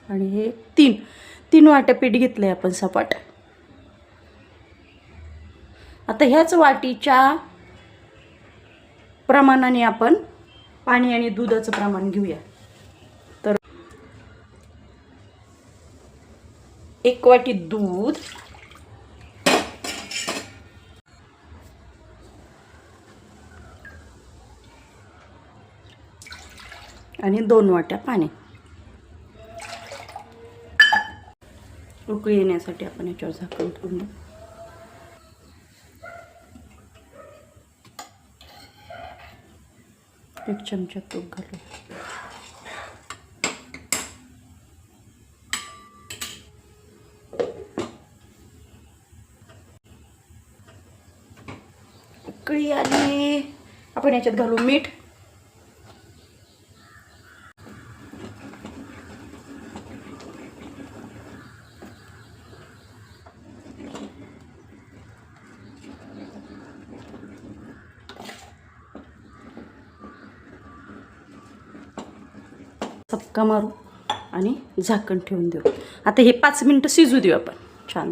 आणि हे 3 वाट्या पीठ घेतलं आहे आपण सपाट. आता ह्याच वाटीच्या प्रमाणाने आपण पाणी आणि दुधाचं प्रमाण घेऊया. तर 1 वाटी दूध आणि 2 वाट्या पाणी. उकळी येण्यासाठी आपण याच्यावर झाकण ठेवून देऊ. एक चमचा तूप घालू. उकळी आली, आपण याच्यात घालू मीठ. चपका मारू आणि झाकण ठेवून देऊ. आता हे 5 मिनिटं शिजू देऊ आपण छान.